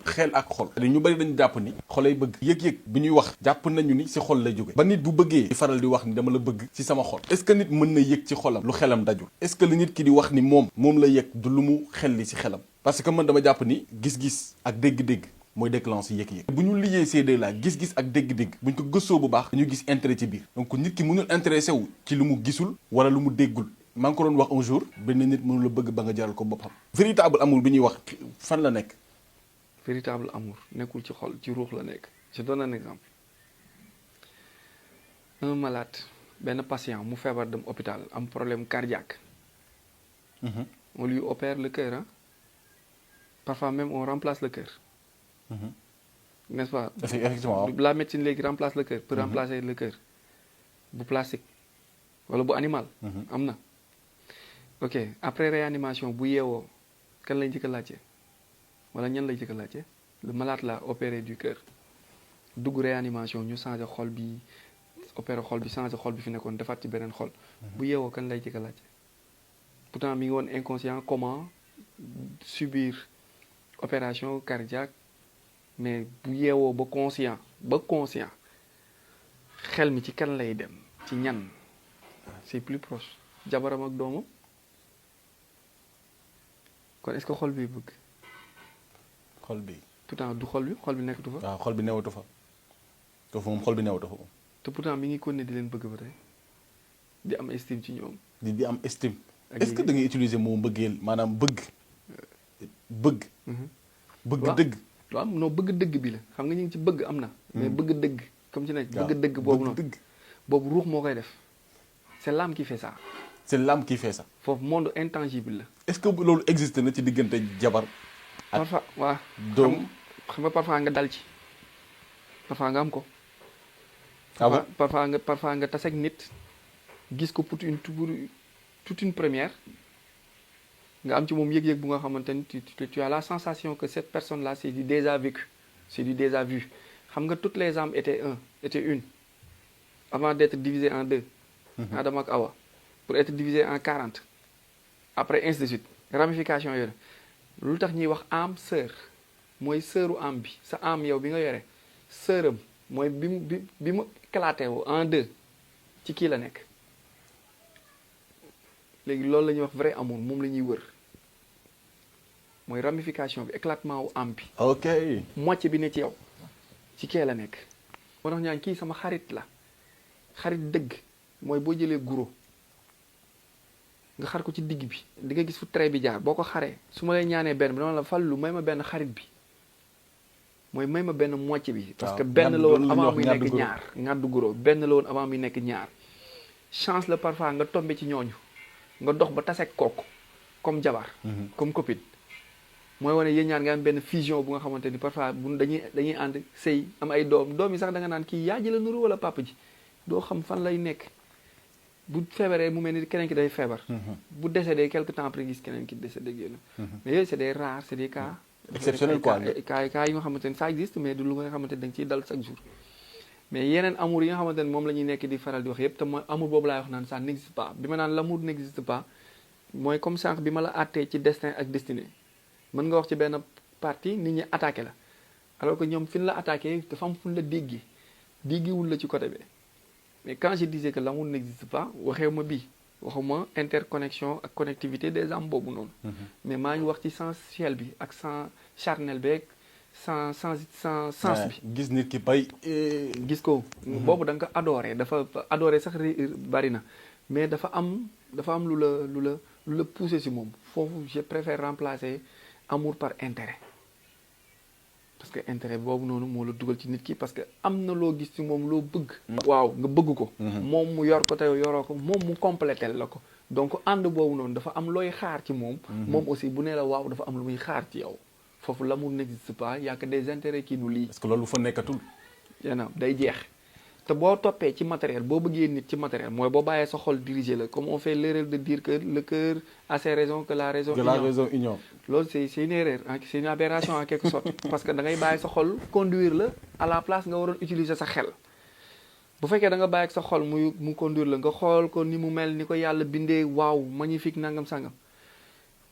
xel ak xol ñu bari dañu jàpp ni xolay bëgg yëg-yëg bi ñuy wax jàpp nañu ni ci xol lay jóge ba nit bu bëggee di faral di wax ni dama la bëgg ci sama xol est-ce que nit mën na yëg ci xolam lu xelam dajul est-ce que li nit ki di wax ni moom la yëg du lu mu xel li ci xelam parce que man dama jàpp ni gis-gis ak dégg-dégg mooy déclencher yëg-yëg bu ñu liggéey ces deux là gis-gis ak dégg-dégg bu ñu ko gëstoo bu baax dañu gis intérêt ci biir donc nit ki mënul intéressé wu ci lu mu gisul wala lu mu déggul maa ngi ko doon wax un jour benn nit mënul la bëgg ba nga jaral ko boppam véritable amour bi ñuy wax fan la nekk véritable amour nekkul ci xol ci ruux la nekk je donne un exemple un malade benn patient mu feebar dem hôpital am problème cardiaque on lui opère le cœur hein parfois même on remplace le cœur n'est-ce pas effectivement la médecine léegi remplace le cœur peut remplacer le cœur bu plastique wala bu animal am na ok après réanimation bu yeewoo kan lay njëkk a laajte wala ñan lay njëkk a laajte le malade l'a opéré du cœur dugg réanimation ñu changé xol bi opéré xol bi changé xol bi fi nekkoon defaat ci beneen xol bu yeewoo kan lay njëkk a laajte pourtant mi ngi woon inconscient comment subir opération cardiaque mais bu yeewoo ba conscient xel mi ci kan lay dem ci ñan c'est plus proche jabaram ak doomam kon est-ce que xol bi bëgg xol bi pourtant du xol bi nekkatu fa waaw xol bi newatu fa foofu moom xol bi newatu fa te pourtant mi ngi continuer di leen bëgg ba tey di am estime ci ñoom di am estime est-ce que da ngay utiliser moo mbëggeel maanaam bëgg dëgg waaw non bëgg dëgg bi la xam nga ñu ngi ci bëgg am na mais bëgg dëgg comme ci nekk bëgg dëgg boobu noonu boobu ruux moo koy def c'est l'âme qui fait ça foofu monde intangible la est-ce que loolu existe na ci diggante jabar parfois waaw doom xam nga parfois nga dal ci parfois nga am ko parfois nga tase ak nit gis ko pour toute une première nga am ci moom yëg-yëg bu nga xamante ni tu as la sensation que cette personne là c'est du déjà vécu c'est du déjà vu xam nga toutes les âmes étaient une avant d'être divisées en deux Adam ak Awa pour être divisées en 40 après ainsi de suite ramification yooyu lu tax ñuy wax âme sœur mooy sœuru âme bi sa âme yow bi nga yore sœuram mooy bi mu éclaté wu en deux ci kii la nekk léegi loolu la ñuy wax vrai amour moom la ñuy wër mooy ramification bi éclatement wu âme bi ok moitié bi ne ci yow ci kee la nekk moo tax ñaan kii sama xarit la xarit dëgg mooy boo jëlee guro nga xar ko ci digg bi di nga gis fu trait bi jaar boo ko xaree su ma lay ñaanee benn bi dama la fallu may ma benn xarit bi mooy may ma benn moitié bi parce que benn la woon avant muy nekk ñaar ngàddu guro benn la woon avant muy nekk ñaar chance la parfois nga tombé ci ñooñu nga dox ba tasek kooku comme jabar comme copine mooy wane yéen ñaar nga am benn fusion bu nga xamante ni parfois bu dañuy ànd sëy am ay doom yi sax da nga naan kii yaa ji la nuru wala papa ji doo xam fan lay nekk bu feebaree mu mel ni keneen ki day feebar bu décédé quelque temps après gis keneen ki décédé génn mais yooyu c'est des rares c'est des cas exceptionnel quoi cas yi nga xamante ni ça existe mais du lu nga xamante ni da nga ciy dal chaque jour mais yeneen amour yi nga xamante ni moom la ñuy nekk di faral di wax yépp te mooy amour boobu laay wax naan ça n'existe pas bi ma naan l'amour n'existe pas mooy comme sànq bi ma la àttee ci destin ak destinée mën nga wax ci benn partie nit ñi attaqué la alors que ñoom fi ñu la attaqué dafa am fu ñu la déggiwul la ci côté bi mais quand je disais que l'amour n'existe pas waxuma interconnexion ak connectivité des âmes boobu noonu mais maa ngi wax ci sensuel bi ak sens charnel bi ak sens bi gis nit ki bay gis ko boobu da nga ko adoré dafa adoré sax bari na mais dafa am lu la poussé si moom foofu je préfère remplacer amour par intérêt parce que intérêt boobu noonu moo la dugal ci nit ki parce que am na loo gis ci moom loo bëgg waaw nga bëgg ko moom mu yor ko te yoroo ko moom mu complété la ko donc ànd boobu noonu dafa am looy xaar ci moom moom aussi bu nee la waaw dafa am lu muy xaar ci yow foofu l'amour n'existe pas y a que des intérêts qui nous lient parce que loolu fa nekkatul yéena day jeex te boo toppee ci matériel boo bëggee nit ci matériel mooy boo bàyyee sa xol diriger la comme on fait l'erreur de dire que le cœur a ses raisons que la raison ignore loolu c'est une erreur c'est une aberration en quelque sorte parce que da ngay bàyyi sa xol conduire la à la place nga waroon utiliser sa xel bu fekkee da nga bàyyi sa xol mu conduire la nga xool ko ni mu mel ni ko yàlla bindee waaw magnifique nangam sangam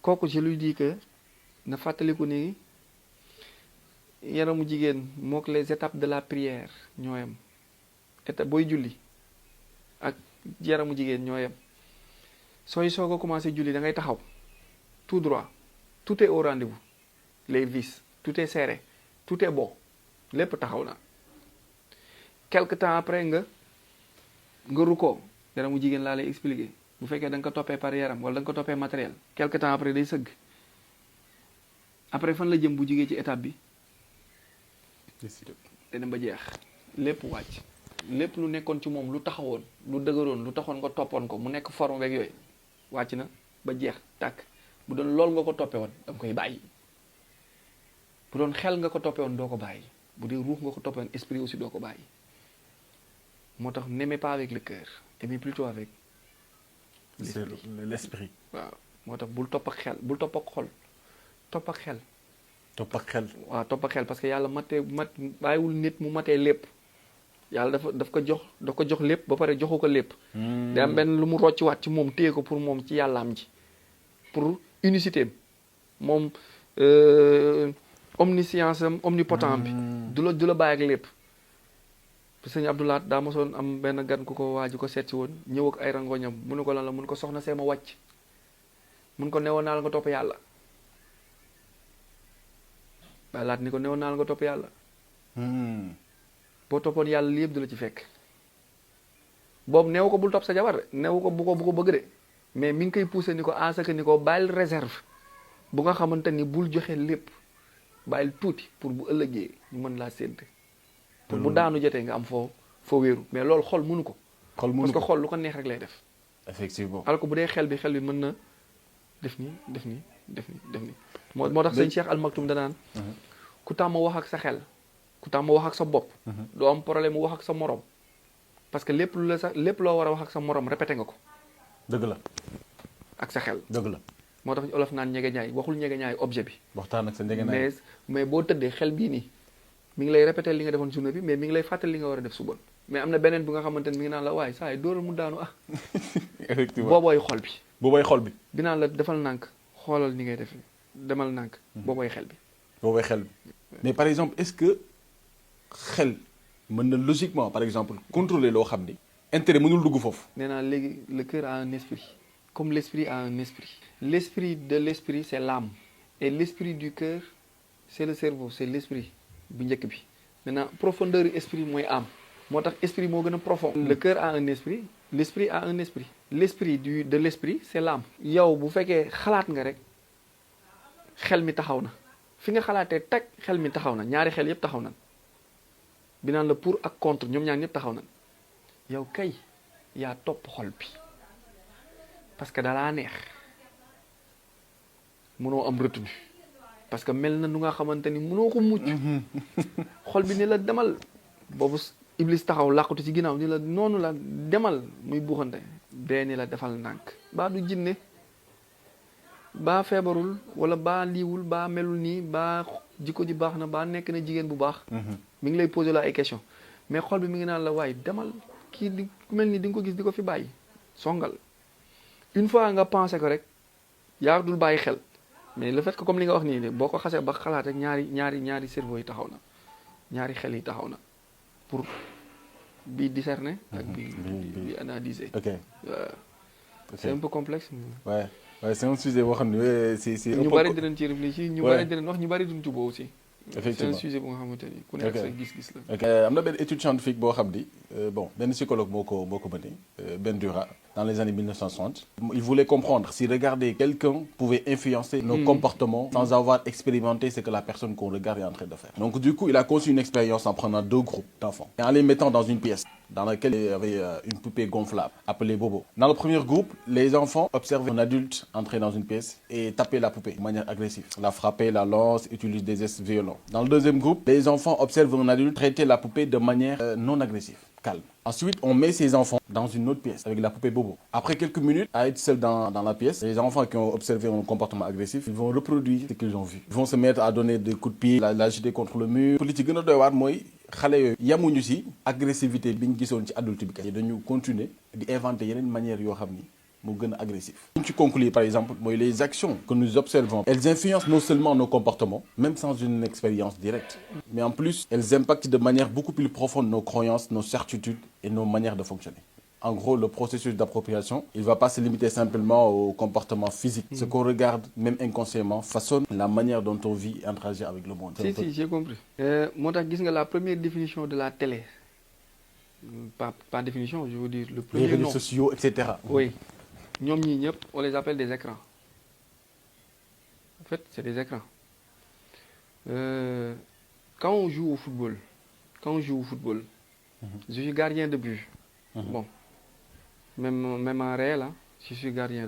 kooku je lui dis que na fàttaliku ni yaramu jigéen mook les étapes de la prière ñoo yem étape booy julli ak yaramu jigéen ñoo yem sooy soog a commencé julli da ngay taxaw tout droit tout est au rendez-vous les vis tout est serré tout est bon lépp taxaw na quelque temps après nga rukkoo yaramu jigéen laa lay expliquer bu fekkee da nga ko toppee par yaram wala da nga ko toppee matériel quelque temps après day sëgg après fan la jëm bu jugee ci étape bi te dem ba jeex lépp wàcc lépp lu nekkoon ci moom lu taxawoon lu dëgëroon lu taxoon nga toppoon ko mu nekk forme beeg yooyu wàcc na ba jeex tàkk bu doon lool nga ko toppee woon da nga koy bàyyi bu doon xel nga ko toppee woon doo ko bàyyi bu dee ruux nga ko toppee woon esprit aussi doo ko bàyyi moo tax n'aimez pas avec le cœur aimez plutôt avec l'esprit. waaw moo tax bul topp ak xel bul topp ak xol topp ak xel. topp ak xel. waaw topp ak xel parce que yàlla bàyyiwul nit mu matee lépp yàlla daf ko jox lépp ba pare joxu ko lépp. day am benn lu mu rocci waat ci moom téye ko pour moom ci yàllaam ji pour unicité am moom omniscience am omnipotent bi. du la bàyyi ak lépp. sëñ Abdoulaat daa mosoon am benn gan ku ko waaju ko seet si woon ñëw ak ay rangoñam mu ne ko lan la mun ko soxna see ma wàcc mun ko newoon naa la nga topp yàlla. Baay Laat ni ko newoon naa la nga topp yàlla. boo toppoon yàlla li yëpp du la ci fekk. boobu neewu ko bul topp sa jabar de neewu ko bu ko bëgg de mais mi ngi koy poussé ni ko à ce que ni ko bàyyil réserve bu nga xamante ni bul joxe lépp bàyyil tuuti pour bu ëllëgee ñu mën laa sédd. pour bu daanu jotee nga am foo wéeru mais loolu xol mënu ko. parce que xol lu ko neex rek lay def. effectivement alors que bu dee xel bi mën na def nii moo tax sëñ Cheikh Al Maktoum danaan ku tàmm wax ak sa xel ku tàmm wax ak sa bopp doo am problème mu wax ak sa morom parce que lépp loo war a wax ak sa morom répété nga ko. dëgg la. ak sa xel. dëgg la. moo tax olof naan ñegeñaay waxul ñegeñaay objet bi. waxtaan ak sa ñegeñaay mais boo tëddee xel bii nii mi ngi lay répété li nga defoon journée bi mais mi ngi lay fàttali li nga war a def suba mais am na beneen bi nga xamante ni mi ngi naan la waaye saa yi dóoral mu daanu effectivement boobooy xol bi. boobooy xol bi. bi naan la defal nànk xoolal ni ngay def demal nànk. boobooy xel bi. boobooy xel bi mais par exemple est-ce que xel mën na logiquement par exemple contrôler loo xam ni. intérêt mënul dugg foofu. nee naa léegi le cœur a un esprit comme l'esprit a un esprit. l'esprit de l'esprit c'est l'âme et l'esprit du cœur c'est le cerveau c'est l'esprit bu njëkk bi. maintenant profondeur yu esprit mooy âme moo tax esprit moo gën a profond. le cœur a un esprit l'esprit a un esprit. l'esprit de l'esprit c'est l'âme. yow bu fekkee xalaat nga rek xel mi taxaw na fi nga xalaatee teg xel mi taxaw na ñaari xel yépp taxaw na bi naan la pour ak contre ñoom ñaar ñépp taxaw na yow kay yaa topp xol bi parce que dalaa neex mënoo am retenu parce que mel na nu nga xamante ni mënoo ko mucc xol bi ni la demal boobu Iblis taxaw làqutu ci ginnaaw ni la noonu la demal muy buuxante bee ni la defal nànk baa du jinne baa feebarul wala baa liiwul baa melul nii baa jikko ji baax na baa nekk na jigéen bu baax mi ngi lay poser la ay question mais xol bi mi ngi naan la waaye demal kii di mel ni di nga ko gis di ko fi bàyyi songal une fois nga pensé ko rek yaa dul bàyyi xel mais le fait que comme li nga wax nii boo ko xasee ba xalaat rek ñaari cerveau yi taxaw na ñaari xel yi taxaw na pour bi discerner ak bi analyser. ok c'est un peu complexe. ouais c'est un sujet boo xam ne c'est ñu bari dinañ ci réfléchir ñu bari dinañ wax ñu bari duñ jubóo aussi. effectivement c'est un sujet bu nga xamante ni ku nekk sa gis-gis la. ok am na benn étude scientifique boo xam ni benn psychologue moo ko mené Bandura dans les années 1960. Il voulait comprendre si regarder quelqu'un pouvait influencer nos comportements sans avoir expérimenté ce que la personne qu'on regarde est en train de faire. Donc du coup, il a conçu une expérience en prenant 2 groupes d'enfants et en les mettant dans une pièce dans laquelle il y avait une poupée gonflable appelée Bobo. Dans le premier groupe, les enfants observaient un adulte entrer dans une pièce et taper la poupée de manière agressive. La frapper, la lance, utiliser des gestes violents. Dans le deuxième groupe, les enfants observent un adulte traiter la poupée de manière non agressive, calme. Ensuite, on met ces enfants dans une autre pièce avec la poupée Bobo. Après quelques minutes, à être seuls dans la pièce, les enfants qui ont observé un comportement agressif, ils vont reproduire ce qu'ils ont vu. Ils vont se mettre à donner des coups de pied, la jeter contre le mur. Li ci gën a doy waar mooy xale yooyu yamuñu ci agressivité bi ñu gisoon ci adulte bi kay dañu continuer di inventer yeneen manière yoo xam ni moo gën a agressif. buñ ci conclure par exemple mooy les actions que nous observons elles influencent non seulement nos comportements même sans une expérience directe mais en plus elles impactent de manière beaucoup plus profonde nos croyances, nos certitudes et nos manières de fonctionner. En gros, le processus d'appropriation, il ne va pas se limiter simplement au comportement physique. Ce qu'on regarde, même inconsciemment, façonne la manière dont on vit et interagit avec le monde. Si, j'ai compris. Moo tax gis nga la première définition de la télé, pas définition, je veux dire le premier les réseaux nom. sociaux, etc. Oui, ñoom ñii ñëpp, on les appelle des écrans. En fait, c'est des écrans. Quand on joue au football, je suis gardien de but. Bon, même en réel, hein, je suis gardien.